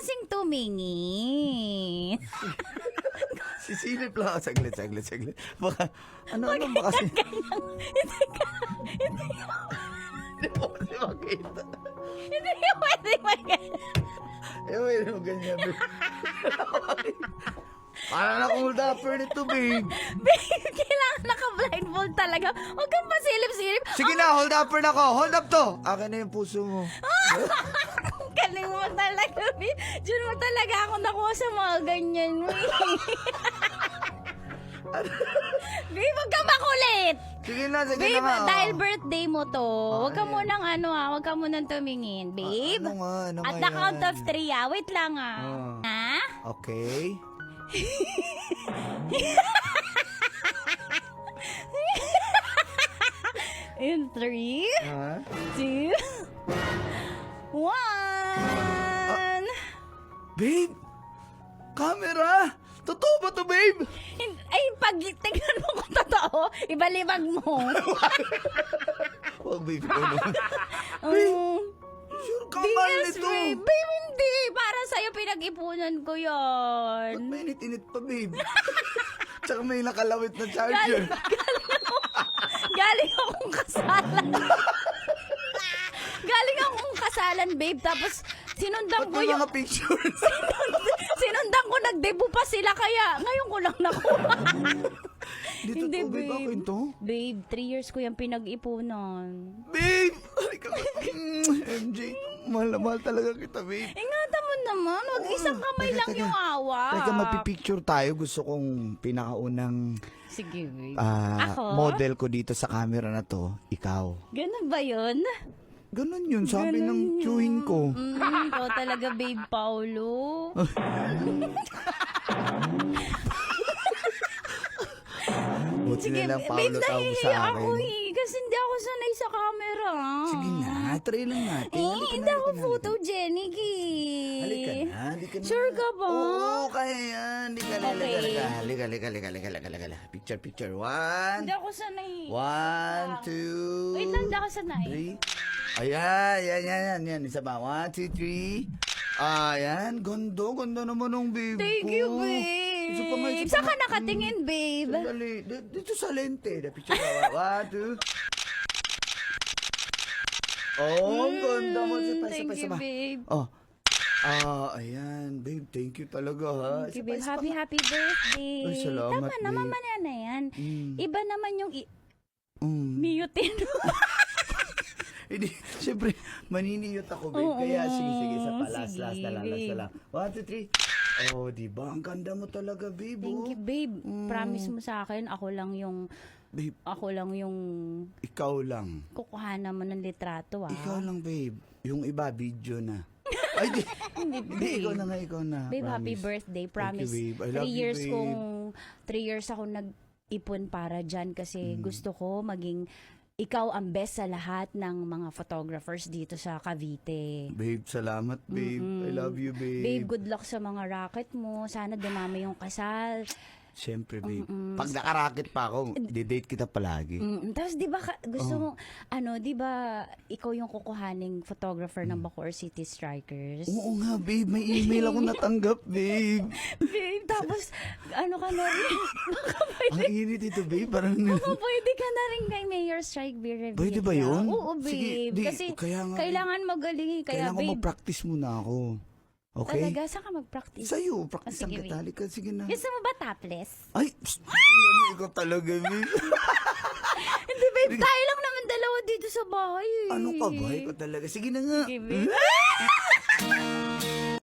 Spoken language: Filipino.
kasing tumingin. Sisilip lang ako. Saglit. Baka, ano ba kasi? Hindi mo kasi makita. Hindi pwede mag-ganyan. Pwede mo ganyan, babe. Parang na-hold upper nito, babe. Babe, kailangan naka-blindfold talaga. Huwag kang pasilip-silip. Sige na, hold upper na ako. Hold up to. Akin na yung puso mo. Galing mo talaga, babe. Diyan mo talaga ako nakuha sa mga ganyan mo. Babe, huwag kang makulit. Sige na Babe, nga. dahil birthday mo to, huwag ka munang huwag ka munang tumingin, babe. Ano At nga the yan? count of 3, wait lang Oh. Ha? Okay. In 3, Ha? 2, 1. Babe! Camera! Totoo ba to, babe? Ay, pag tingnan mo kung totoo, ibalibag mo. Wag, babe. Ano? Sure ka, mahal Yes, nito. babe. Babe, hindi. Para sa'yo pinag-ipunan ko Ba't yan. mainit-init pa, babe? Tsaka may nakalawit na charger. Galing akong kasalan. Galing akong kasalan, babe. Tapos, sinundan Ba't ko may yung... mga pictures? Sinundan ko, nagdebo pa sila. Kaya, ngayon ko lang nakuha. Hindi totoo, babe. Ako ito. Babe, 3 years ko yung pinag-ipunan. Babe! Ay, MJ, mahal na mahal talaga kita, babe. Ingatan mo naman. Huwag isang kamay lang yung awa. Teka, mapipicture tayo. Gusto kong pinakaunang Sige, babe. Ako? model ko dito sa camera na to, ikaw. Ganun ba yun? Ganun yun, sabi ng chewin ko. Ikaw talaga, babe Paulo. Buti Sige, na lang, babe, Paolo, tawag mo sa nahihiya akin. ako kasi hindi ako sanay sa camera. Sige na, try lang natin. Hindi ako photogenic Halika eh. na, halika na. Sure ka ba? Oo, kaya yan. Halika, Okay. halika. Picture. One. Hindi ako sanay. 1, 2, Wait lang, hindi ako sanay. 3. Ayan. Yan. Isa ba? 1, 2, 3. Ayan. Ganda naman ng babe Thank ko. you, babe. Isa pa nga. Saan ka nakatingin, babe? Sandali. Dito sa lente. Picture ka. 1, 2. Oh, ang ganda mo. Thank you, babe. Oh. Ayan. Babe, thank you talaga, ha. Thank you, Isa babe. pa. Happy birthday. Ay, salamat, Tama naman babe. na yan. Mm. Iba naman yung Mm. miyutin. Hindi, siyempre, maniniyot ako, babe. Oo, Kaya, sige, isa pa. Last sige, na babe. lang. 1, 2, 3. Oh, diba? Ang ganda mo talaga, babe. Thank you, babe. Promise mo sa akin, ako lang Babe, yung ikaw lang. kukuhanan mo ng litrato, ah. Ikaw lang, babe. Yung iba, video na. Ay, hindi, ikaw na. Babe, happy Promise. birthday. Promise. Thank you, babe. I love 3 you, years babe. 3 years ako nag-ipon para dyan kasi gusto ko maging ikaw ang best sa lahat ng mga photographers dito sa Cavite. Babe, salamat, babe. I love you, babe. Babe, good luck sa mga racket mo. Sana dumami yung kasal. Siyempre, babe. Pag nakaraket pa ako, di-date kita palagi. Tapos 'di ba gusto mo di ba ikaw yung kukuhaning photographer ng Bacoor City Strikers? Oo nga, babe. May email ako natanggap, babe. Babe, tapos ka na rin. Ang init ito, babe. Parang... Pwede ka na rin kay Mayor Strike Beer Revilla. Pwede ba yun? Oo, babe. Sige, kasi kaya nga, kailangan magaling. Kaya, kailangan ko babe, mag-practice muna ako. Okay? talaga, saan ka mag-practice? Sa'yo, practice ang sige, babe. katali ka. Sige na. Gusto mo ba topless? Ay, psst, ano, ikaw talaga, babe. Hindi, babe. Tayo lang naman dalawa dito sa bahay. Ano ka ba? Ikaw talaga. Sige na nga. Sige, babe.